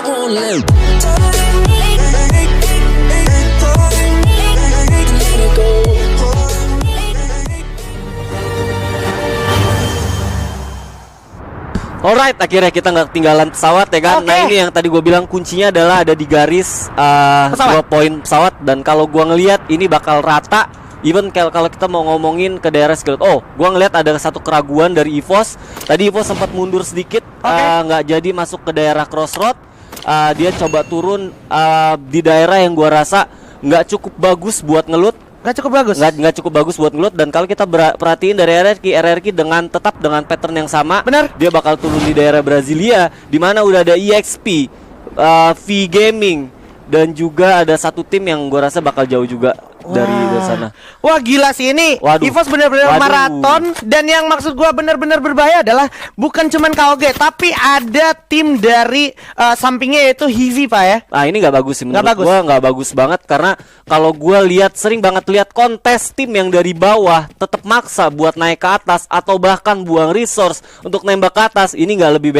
Alright, akhirnya kita nggak ketinggalan pesawat ya kan. Nah ini yang tadi gue bilang kuncinya adalah ada di garis 2 poin pesawat. Dan kalau gue ngelihat ini bakal rata. Even kalau kita mau ngomongin ke daerah skill. Oh, gue ngelihat ada satu keraguan dari EVOS. Tadi EVOS sempat mundur sedikit, nggak jadi masuk ke daerah crossroad. Dia coba turun di daerah yang gue rasa nggak cukup bagus buat ngelut. Nggak cukup bagus buat ngelut. Dan kalau kita perhatiin dari RRQ tetap dengan pattern yang sama. Benar. Dia bakal turun di daerah Brasilia, di mana udah ada EXP, V Gaming, dan juga ada satu tim yang gue rasa bakal jauh juga dari sana. Wah gila sih ini. EVOS bener-bener maraton. Dan yang maksud gue bener-bener berbahaya adalah bukan cuman KOG, tapi ada tim dari sampingnya yaitu Hivi Pak ya. Nah ini nggak bagus sih menurut gue, nggak bagus banget. Karena kalau gue sering banget lihat kontes tim yang dari bawah tetap maksa buat naik ke atas atau bahkan buang resource untuk nembak ke atas. Ini nggak lebih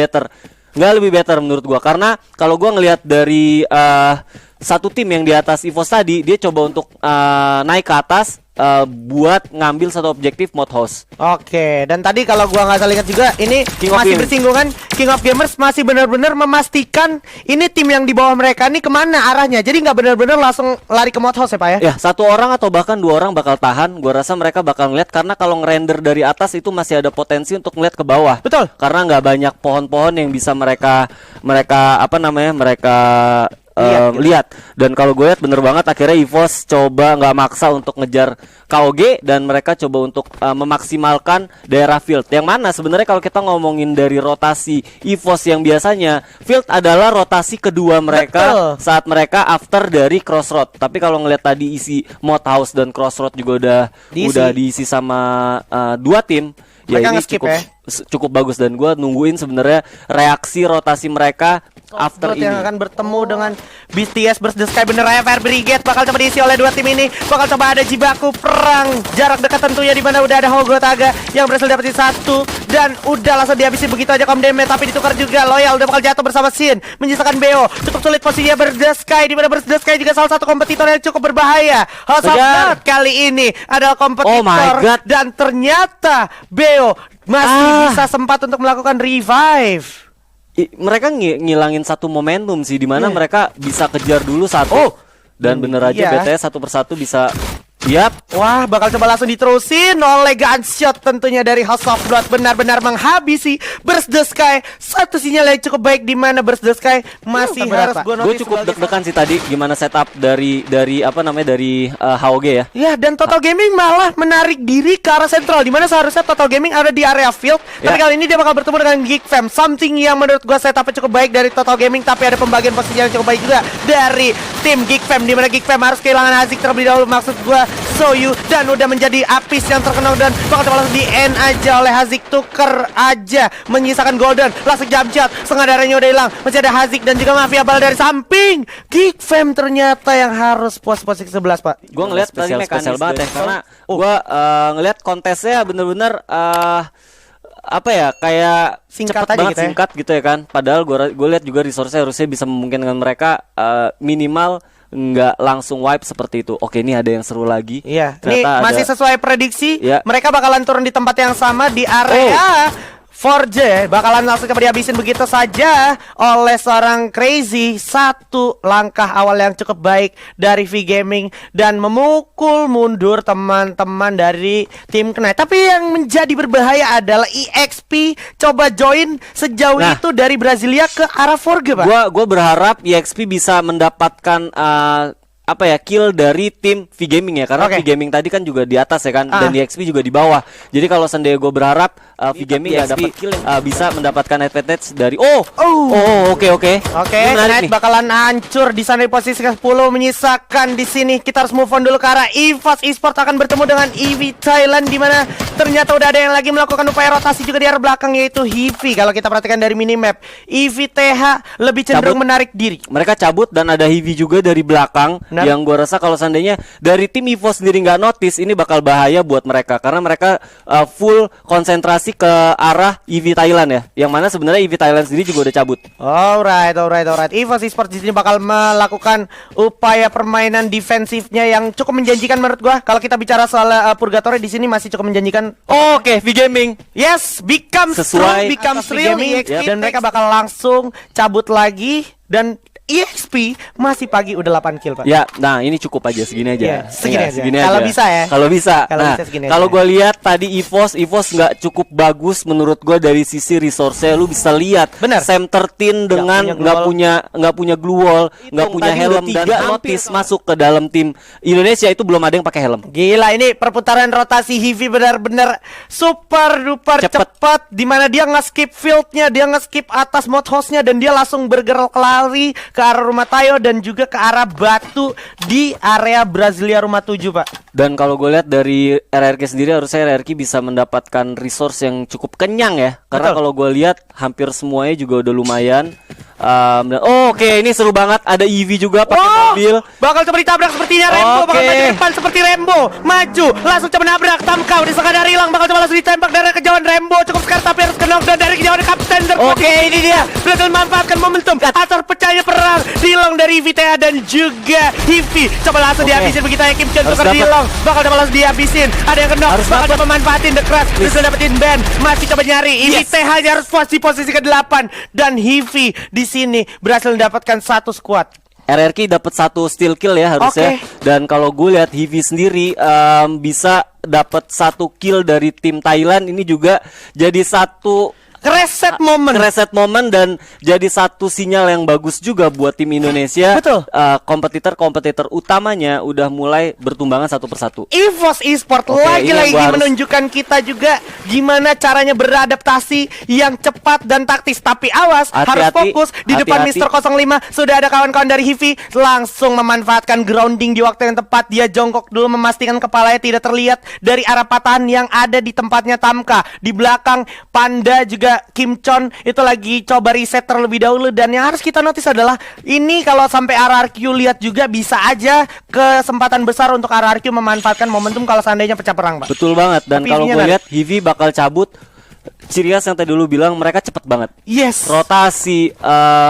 better menurut gua. Karena kalau gua ngelihat dari satu tim yang di atas EVOS tadi, dia coba untuk naik ke atas buat ngambil satu objektif mod house. Oke, dan tadi kalau gua nggak salah ingat juga, ini masih bersinggungan. King of Gamers masih benar-benar memastikan ini tim yang di bawah mereka nih kemana arahnya. Jadi nggak benar-benar langsung lari ke mod house ya Pak ya? Ya, satu orang atau bahkan 2 orang bakal tahan. Gua rasa mereka bakal ngeliat, karena kalau ngerender dari atas itu masih ada potensi untuk ngeliat ke bawah. Betul. Karena nggak banyak pohon-pohon yang bisa mereka lihat. Dan kalau gue lihat bener banget akhirnya EVOS coba nggak maksa untuk ngejar KOG, dan mereka coba untuk memaksimalkan daerah field. Yang mana sebenarnya kalau kita ngomongin dari rotasi EVOS yang biasanya, field adalah rotasi kedua mereka. Betul. Saat mereka after dari crossroad. Tapi kalau ngeliat tadi isi mod house dan crossroad juga udah diisi sama 2 tim. Ya ini cukup bagus, dan gue nungguin sebenarnya reaksi rotasi mereka after ini yang akan bertemu dengan BTS vs The Sky. Bener ya, Fire Brigade bakal coba diisi oleh 2 tim ini. Bakal coba ada jibaku perang jarak dekat tentunya, di mana udah ada Hogotaga yang berhasil dapetin 1 dan udah langsung dihabisin begitu aja Komdeme. Tapi ditukar juga Loyal udah bakal jatuh bersama Sin, menyisakan Beo. Cukup sulit posisinya The Sky, di mana The Sky juga salah satu kompetitor yang cukup berbahaya. House of God kali ini adalah kompetitor, dan ternyata Beo masih bisa sempat untuk melakukan revive. Mereka ngilangin satu momentum sih, di mana mereka bisa kejar dulu satu, dan bener aja BTS satu persatu bisa. Wah, bakal coba langsung diterusin oleh gunshot tentunya dari House of Blood. Benar-benar menghabisi Burst the Sky. Satu sinyal yang cukup baik, di mana Burst the Sky masih harus gue cukup deg-degan sih tadi gimana setup dari HOG ya. Ya, dan Total Gaming malah menarik diri ke arah sentral, di mana seharusnya Total Gaming ada di area field. Tapi kali ini dia bakal bertemu dengan Geek Fam. Something yang menurut gue setupnya cukup baik dari Total Gaming, tapi ada pembagian posisi yang cukup baik juga dari tim Geek Fam, di mana Geek Fam harus kehilangan Hazik terlebih dahulu. Maksud gue Soyu, dan udah menjadi Apis yang terkenal, dan bakal coba langsung di end aja oleh Hazik. Tuker aja, menyisakan Golden, langsung jump shot, setengah darahnya udah hilang. Masih ada Hazik dan juga Mafia Bal dari samping. Geek Fam ternyata yang harus posisi 11 Pak. Gue ngeliat tadi spesial banget ya, karena gue ngeliat kontesnya bener-bener kayak singkat aja banget, singkat gitu ya kan. Padahal gue lihat juga resource-nya harusnya bisa memungkinkan mereka minimal nggak langsung wipe seperti itu. Oke, ini ada yang seru lagi. Iya, ini masih sesuai prediksi. Mereka bakalan turun di tempat yang sama di area 4J, bakalan langsung coba dihabisin begitu saja oleh seorang Crazy. Satu langkah awal yang cukup baik dari V Gaming dan memukul mundur teman-teman dari tim Knight. Tapi yang menjadi berbahaya adalah EXP coba join sejauh itu dari Brasilia ke arah 4G, Pak. Gua berharap EXP bisa mendapatkan kill dari tim V Gaming ya, karena V Gaming tadi kan juga di atas ya kan, dan EXP juga di bawah. Jadi kalau seandainya gue berharap V Gaming nggak dapat kill bisa mendapatkan advantage dari oke. Knight bakalan hancur di sana di posisi ke-10, menyisakan di sini. Kita harus move on dulu ke arah EVOS Esports akan bertemu dengan EV Thailand, di mana ternyata udah ada yang lagi melakukan upaya rotasi juga di arah belakang, yaitu Hivi. Kalau kita perhatikan dari minimap, EV TH lebih cenderung menarik diri. Mereka cabut, dan ada Hivi juga dari belakang. Yang gue rasa kalau seandainya dari tim EVOS sendiri nggak notice, ini bakal bahaya buat mereka, karena mereka full konsentrasi pasti ke arah EV Thailand ya. Yang mana sebenarnya EV Thailand sendiri juga udah cabut. Alright. EVOS Esports di sini bakal melakukan upaya permainan defensifnya yang cukup menjanjikan menurut gua. Kalau kita bicara soal Purgatory di sini masih cukup menjanjikan. Oke, V-Gaming. Yes, become strong, become real. Dan mereka bakal langsung cabut lagi dan EXP masih pagi udah 8 kill, Pak. Ya, nah ini cukup aja segini aja. Segini aja. Kalau bisa ya. Kalau bisa. Nah, kalau gue lihat tadi EVOS nggak cukup bagus menurut gue dari sisi resource-nya. Lu bisa lihat Sam 13 dengan nggak punya glue wall, nggak punya helm dan notice masuk ke dalam tim Indonesia itu belum ada yang pakai helm. Gila, ini perputaran rotasi Heavy benar-benar super duper cepat. Dimana dia nge-skip field-nya, dia nge-skip atas mod host-nya dan dia langsung bergerak lari ke arah rumah Tayo dan juga ke arah batu di area Brasilia rumah 7, Pak. Dan kalau gue lihat dari RRQ sendiri harusnya RRQ bisa mendapatkan resource yang cukup kenyang ya. Karena kalau gue lihat hampir semuanya juga udah lumayan. Oke, ini seru banget. Ada EV juga pakai mobil. Bakal coba ditabrak sepertinya Rembo. Bakal maju ke depan seperti Rembo. Maju, langsung coba nabrak Tamkau di sekadar hilang. Bakal coba langsung ditembak dari kejauhan Rembo. Cukup sekali tapi harus kenok dan dari kejauhan Kapten. Oke, ini dia berhasil memanfaatkan momentum atas pecahnya perang Dilong dari VTA dan juga Hivi. Coba langsung dihabisin begitu ya Kim Chen tukar Dilong. Bakal coba langsung dihabisin. Ada yang kenok. Bakal coba manfaatin The Crash. Bisa dapetin ban. Masih coba nyari. Ini TH-nya harus posisi ke-8 dan Hivi di sini berhasil mendapatkan satu squad. RRQ dapat satu steal kill ya harusnya. Dan kalau gue lihat Hivi sendiri bisa dapat satu kill dari tim Thailand, ini juga jadi satu reset moment dan jadi satu sinyal yang bagus juga buat tim Indonesia. Betul. Kompetitor utamanya udah mulai bertumbangan satu persatu. EVOS Esports lagi-lagi menunjukkan kita juga gimana caranya beradaptasi yang cepat dan taktis. Tapi awas, harus fokus di depan Mr. 05. Sudah ada kawan-kawan dari Hivi langsung memanfaatkan grounding di waktu yang tepat. Dia jongkok dulu memastikan kepalanya tidak terlihat dari arah patahan yang ada di tempatnya Tamka. Di belakang Panda juga Kim Chon itu lagi coba reset terlebih dahulu. Dan yang harus kita notice adalah ini kalau sampai RRQ lihat juga bisa aja kesempatan besar untuk RRQ memanfaatkan momentum kalau seandainya pecah perang, Pak. Betul banget. Dan kalau gue lihat Hivi bakal cabut. Ciri khas yang tadi dulu bilang mereka cepet banget. Rotasi,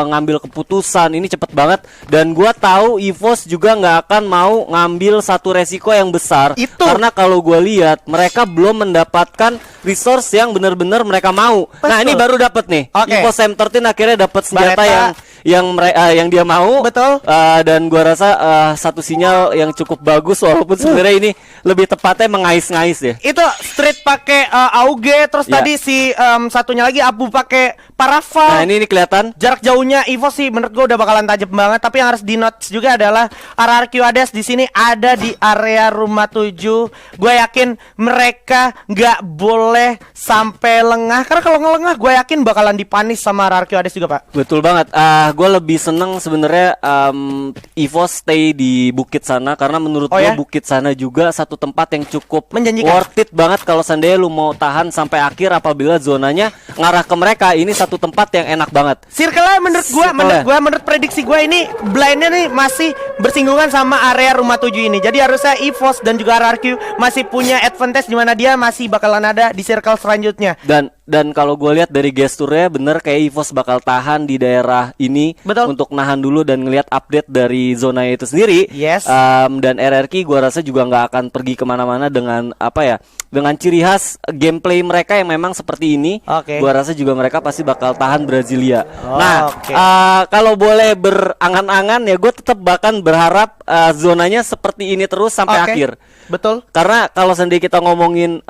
ngambil keputusan ini cepet banget. Dan gua tahu EVOS juga nggak akan mau ngambil satu resiko yang besar. Karena kalau gua lihat mereka belum mendapatkan resource yang benar-benar mereka mau. Nah ini baru dapat nih. EVOS Sam 13 akhirnya dapat senjata yang dia mau. Dan gua rasa satu sinyal yang cukup bagus walaupun sebenarnya ini lebih tepatnya mengais-ngais ya. Itu Street pakai Auge terus tadi si satunya lagi Abu pakai Parafa. Nah ini kelihatan jarak jauhnya EVOS sih menurut gue udah bakalan tajam banget. Tapi yang harus di note juga adalah RRQ Hades di sini ada di area rumah 7. Gue yakin mereka nggak boleh sampai lengah karena kalau ngelengah gue yakin bakalan dipanis sama RRQ Hades juga, Pak. Betul banget. Gue lebih seneng sebenarnya EVOS stay di bukit sana karena menurut gue bukit sana juga satu tempat yang cukup menjanjikan, worth it banget kalau seandainya lu mau tahan sampai akhir apabila zonanya ngarah ke mereka. Ini satu tempat yang enak banget. Circle-nya menurut prediksi gue ini blindnya nih masih bersinggungan sama area rumah 7 ini. Jadi harusnya EVOS dan juga RRQ masih punya advantage di mana dia masih bakalan ada di circle selanjutnya. Dan kalau gue lihat dari gesturnya bener kayak EVOS bakal tahan di daerah ini. Untuk nahan dulu dan ngelihat update dari zona itu sendiri. Dan RRQ gue rasa juga nggak akan pergi kemana-mana dengan dengan ciri khas gameplay mereka yang memang seperti ini. Gue rasa juga mereka pasti bakal tahan Brasilia. Kalau boleh berangan-angan ya gue tetap bahkan berharap zonanya seperti ini terus sampai akhir. Betul. Karena kalau sendiri kita ngomongin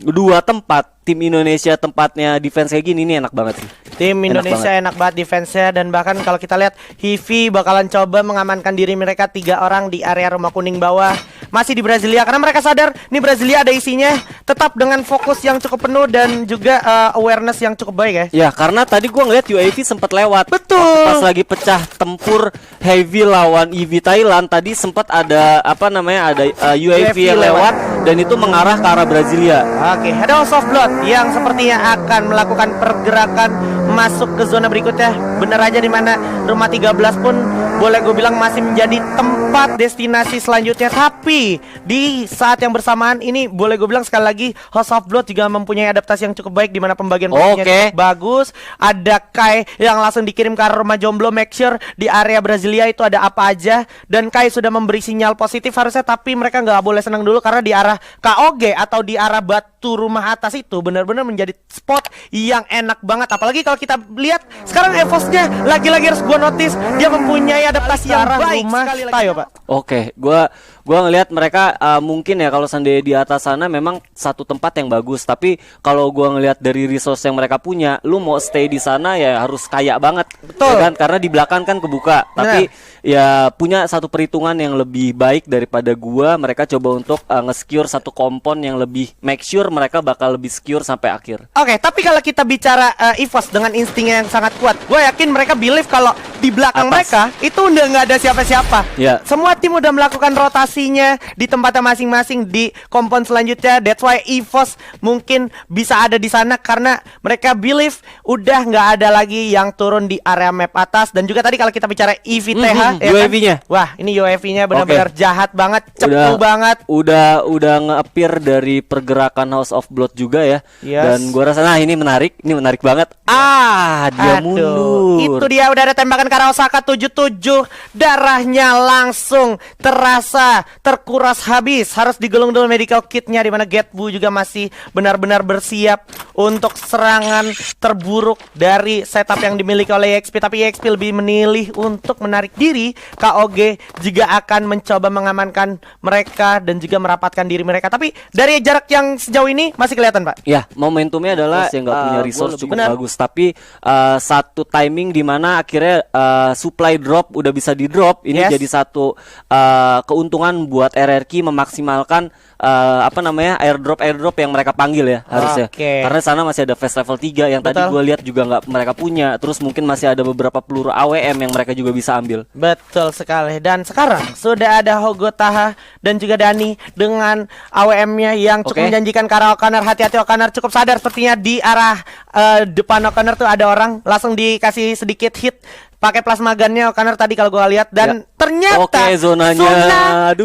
dua tempat, tim Indonesia tempatnya defense kayak gini ini enak banget sih. Tim Indonesia enak banget defense-nya. Dan bahkan kalau kita lihat Hivi bakalan coba mengamankan diri mereka 3 orang di area rumah kuning bawah. Masih di Brasilia karena mereka sadar nih Brasilia ada isinya. Tetap dengan fokus yang cukup penuh dan juga awareness yang cukup baik ya. Ya karena tadi gua ngeliat UAV sempat lewat. Betul. Pas lagi pecah tempur Heavy lawan EV Thailand tadi sempat ada ada UAV yang lewat dan itu mengarah ke arah Brasilia. Ada House of Blood yang sepertinya akan melakukan pergerakan masuk ke zona berikutnya. Bener aja di mana rumah 13 pun boleh gue bilang masih menjadi tempat destinasi selanjutnya. Tapi di saat yang bersamaan ini boleh gue bilang sekali lagi House of Blood juga mempunyai adaptasi yang cukup baik di mana pembagian posisinya bagus. Ada Kai yang langsung dikirim ke arah rumah jomblo, make sure di area Brasilia itu ada apa aja. Dan Kai sudah memberi sinyal positif harusnya, tapi mereka nggak boleh senang dulu karena di arah KOG atau di arah batu rumah atas itu benar-benar menjadi spot yang enak banget. Apalagi kalau kita lihat sekarang EVOS-nya lagi-lagi harus gua notice dia mempunyai adaptasi yang baik sekali lagi. Tayo, Pak. Oke, gua ngelihat mereka mungkin ya kalau seandainya di atas sana memang satu tempat yang bagus, tapi kalau gua ngelihat dari resource yang mereka punya, lu mau stay di sana ya harus kaya banget. Betul. Ya kan? Karena di belakang kan kebuka. Tapi ya punya satu perhitungan yang lebih baik daripada gua. Mereka coba untuk nge-secure satu kompon yang lebih make sure mereka bakal lebih secure sampai akhir. Oke, tapi kalau kita bicara EVOS dengan instingnya yang sangat kuat, gue yakin mereka believe kalau di belakang mereka itu udah nggak ada siapa-siapa. Semua tim udah melakukan rotasinya di tempatnya masing-masing di kompon selanjutnya. That's why EVOS mungkin bisa ada di sana karena mereka believe udah nggak ada lagi yang turun di area map atas. Dan juga tadi kalau kita bicara EVTH, UAV-nya. Kan? Wah, ini UAV-nya benar-benar jahat banget, cepu banget. Udah nge-appear dari pergerakan House of Blood juga ya. Dan gua rasa ini menarik banget. Dia mundur. Itu dia udah ada tembakan ke arah Osaka 77. Darahnya langsung terasa terkuras habis. Harus digulung dulu medical kitnya, di mana Getbu juga masih benar-benar bersiap untuk serangan terburuk dari setup yang dimiliki oleh EXP. Tapi EXP lebih memilih untuk menarik diri. KOG juga akan mencoba mengamankan mereka dan juga merapatkan diri mereka. Tapi dari jarak yang sejauh ini masih kelihatan, Pak. Ya, momentumnya adalah yang nggak punya resource cukup bagus. Tapi satu timing di mana akhirnya supply drop udah bisa di drop. Ini jadi satu keuntungan buat RRQ memaksimalkan airdrop yang mereka panggil ya harusnya. Karena sana masih ada fast level 3 yang tadi gue lihat juga nggak mereka punya. Terus mungkin masih ada beberapa peluru AWM yang mereka juga bisa ambil. Betul sekali. Dan sekarang sudah ada Hogo Taha dan juga Dani dengan AWM-nya yang cukup menjanjikan ke arah Okaner. Hati-hati, Okaner cukup sadar sepertinya di arah depan Okaner tuh ada orang. Langsung dikasih sedikit hit pakai plasma gunnya Okaner tadi kalau gue lihat. Dan ternyata zona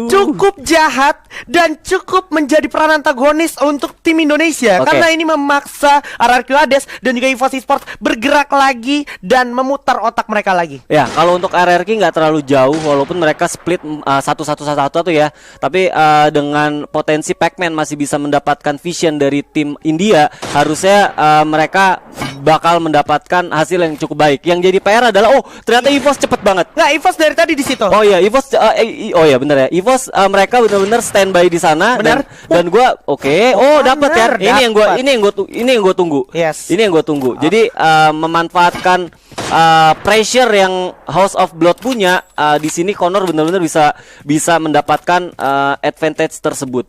cukup jahat dan cukup menjadi peran antagonis untuk tim Indonesia. Karena ini memaksa RRQ Hades dan juga EVOS Esports bergerak lagi dan memutar otak mereka lagi. Ya, kalau untuk RRQ nggak terlalu jauh walaupun mereka split 1-1-1 tuh ya. Tapi dengan potensi Pac-Man masih bisa mendapatkan vision dari tim India, harusnya mereka bakal mendapatkan hasil yang cukup baik. Yang jadi PR adalah ternyata EVOS cepet banget. Nggak, EVOS dari tadi di situ. Oh iya, EVOS bener ya. EVOS mereka benar-benar standby di sana. Dan gua dapat ya. Ini yang gua tunggu. Ini yang gua tunggu. Jadi memanfaatkan pressure yang House of Blood punya, di sini Connor benar-benar bisa mendapatkan advantage tersebut.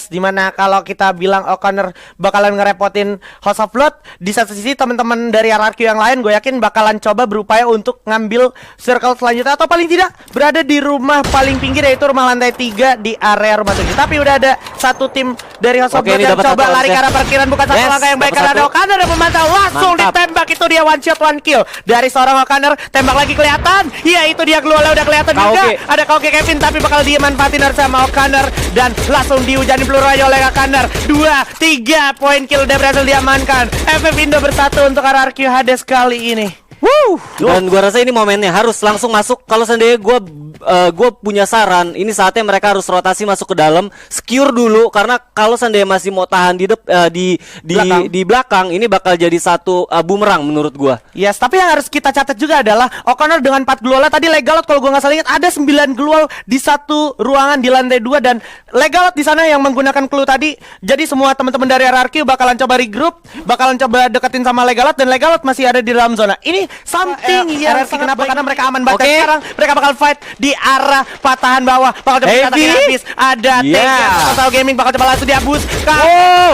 Dimana kalau kita bilang O'Connor bakalan ngerepotin House of Blood, di satu sisi teman-teman dari RRQ yang lain gue yakin bakalan coba berupaya untuk ngambil circle selanjutnya, atau paling tidak berada di rumah paling pinggir, yaitu rumah lantai 3 di area rumah 7. Tapi udah ada satu tim dari House of Blood yang coba lari ke arah parkiran, bukan satu langkah yang baik karena ada O'Connor yang memantau, langsung ditembak. Itu dia one shot one kill dari seorang O'Connor. Tembak lagi kelihatan, itu dia keluar udah kelihatan juga. Ada KOG Kevin tapi bakal dia manfaatin sama O'Connor dan langsung dihujani peluru aja oleh O'Connor. 2-3 poin kill udah berhasil diamankan. FF Indo bersatu untuk RRQ Hades kali ini. Dan gua rasa ini momennya harus langsung masuk. Kalau seandainya gua punya saran, ini saatnya mereka harus rotasi masuk ke dalam, secure dulu, karena kalau seandainya masih mau tahan di belakang, ini bakal jadi satu bumerang menurut gua. Tapi yang harus kita catat juga adalah O'Connor dengan 4 glual tadi Legalot, kalau gua nggak salah ingat ada 9 glual di satu ruangan di lantai 2, dan Legalot di sana yang menggunakan clue tadi. Jadi semua teman-teman dari RRQ bakalan coba regroup, bakalan coba deketin sama Legalot, dan Legalot masih ada di dalam zona. Ini something yang kenapa? Karena mereka aman banget. Sekarang mereka bakal fight di arah patahan bawah. Bakal coba dikatakan habis. Ada Total Gaming bakal coba langsung dihapus.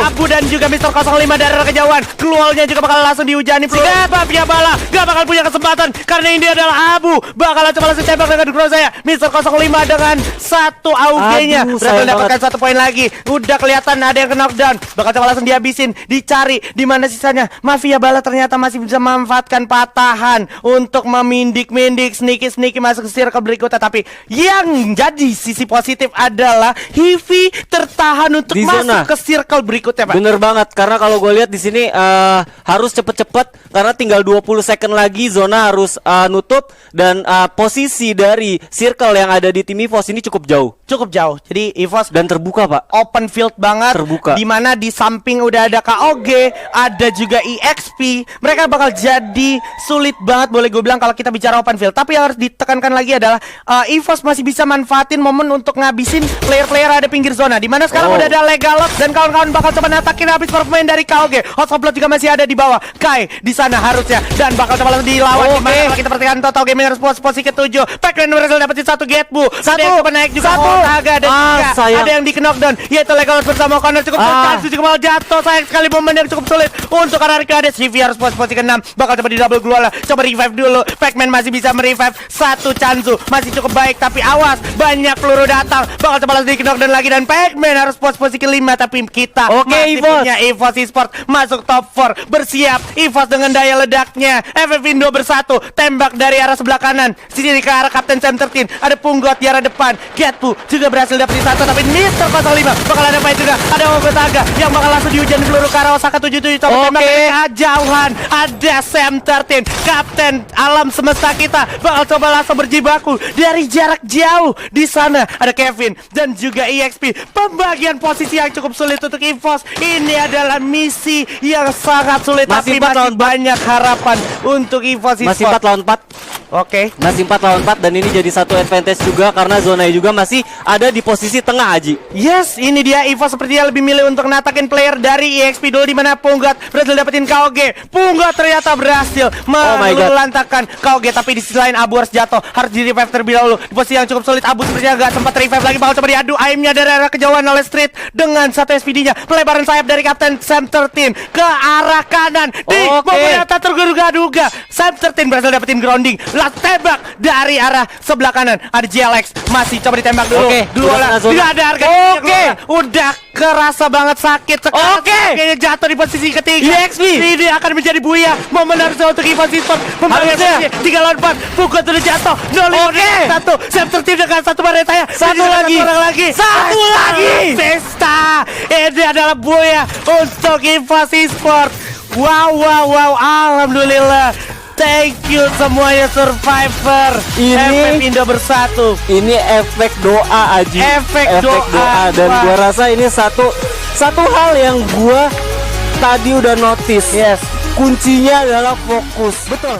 Abu dan juga Mr. 05 dari arah kejauhan. Keluarnya juga bakal langsung dihujani peluru. Mafia Bala gak bakal punya kesempatan karena ini adalah Abu. Bakal coba langsung tembak dengan Grozaya. Mr. 05 dengan satu AUG-nya berhasil mendapatkan 1 poin lagi. Udah kelihatan ada yang knockdown. Bakal coba langsung dihabisin. Dicari di mana sisanya. Mafia Bala ternyata masih bisa memanfaatkan patahan untuk memindik-mindik, sneaky masuk ke circle berikutnya. Tapi yang jadi sisi positif adalah Hivi tertahan untuk masuk ke circle berikutnya, Pak. Bener banget, karena kalau gue lihat di sini harus cepet-cepet karena tinggal 20 second lagi zona harus nutup dan posisi dari circle yang ada di tim EVOS ini cukup jauh. Jadi EVOS dan terbuka, Pak. Open field banget. Terbuka. Dimana di samping udah ada KOG, ada juga EXP. Mereka bakal jadi sulit banget boleh gue bilang kalau kita bicara open field. Tapi yang harus ditekankan lagi adalah EVOS masih bisa manfaatin momen untuk ngabisin player-player ada pinggir zona. Dimana sekarang udah ada Legalot dan kawan-kawan bakal coba natakin habis pemain dari KOG. Hotspot juga masih ada di bawah. Kai di sana harusnya dan bakal coba langsung dilawan. Dimana kalau kita perhatikan Total Gaming harus posisi ke-7. Pac-Man berhasil dapetin 1 Getbu. Ada yang coba naik juga Naga dan juga ada yang di knockdown yaitu Legalot bersama Connor cukup sulit. juga malah jatuh. Sayang sekali momen yang cukup sulit untuk Arcades. Rivi harus posisi ke-6. Bakal coba di double glue. Coba revive dulu. Pac-Man masih bisa merevive satu Chanzu. Masih cukup baik tapi awas banyak peluru datang. Bakal coba langsung di knockdown lagi dan Pac-Man harus posisi ke-5 tapi kita masih punya EVOS Esports masuk top 4. Bersiap EVOS dengan daya ledaknya. FF Indo bersatu. Tembak dari arah sebelah kanan. Sini ke arah Kapten Sam 13. Ada Punggot di arah depan. Getpu juga berhasil dapetin 1 tapi Mr. 05 bakal ada fight juga. Ada Ogotaga yang bakal langsung dihujani peluru ke arah Osaka 77. Coba tembak dari kejauhan. Ada Sam 13 Kapten alam semesta kita bakal coba langsung berjibaku dari jarak jauh. Di sana ada Kevin dan juga EXP. Pembagian posisi yang cukup sulit untuk EVOS. Ini adalah misi yang sangat sulit tapi masih banyak harapan untuk EVOS Esports. Masih 4 lawan 4. Masih 4 lawan 4 dan ini jadi satu advantage juga karena zona juga masih ada di posisi tengah, Aji. Yes, ini dia EVOS sepertinya lebih milih untuk natakin player dari EXP dulu di mana Punggat berhasil dapetin KOG. Punggat ternyata berhasil melantarkan KOG tapi di sisi lain Abu harus jatuh, harus di revive terlebih dahulu. Di posisi yang cukup sulit Abu sepertinya gak sempat revive lagi, bakal coba diadu aimnya dari arah kejauhan oleh Street dengan satu SPD-nya. Pelebaran sayap dari Kapten Sam 13 ke arah kanan. Di momen yang tak terduga-duga Sam 13 berhasil dapetin grounding. Tembak dari arah sebelah kanan. Ada GLX masih coba ditembak dulu. Tidak ada harga. Udah kerasa banget sakit sekarang. Kayaknya jatuh di posisi ketiga. EXP ini akan menjadi buaya. Momen harusnya untuk EVOS Esports membayar 3 lawan 4. Pukul sudah jatuh. 0-1. Sam 13 dengan satu baretanya. Satu lagi. Pesta. Ini adalah buaya untuk EVOS Esports. Wow. Alhamdulillah. Thank you semuanya Survivor. FF Indo bersatu. Ini efek doa, Aji. Efek doa. Dan gua rasa ini satu hal yang gua tadi udah notice. Yes. Kuncinya adalah fokus. Betul.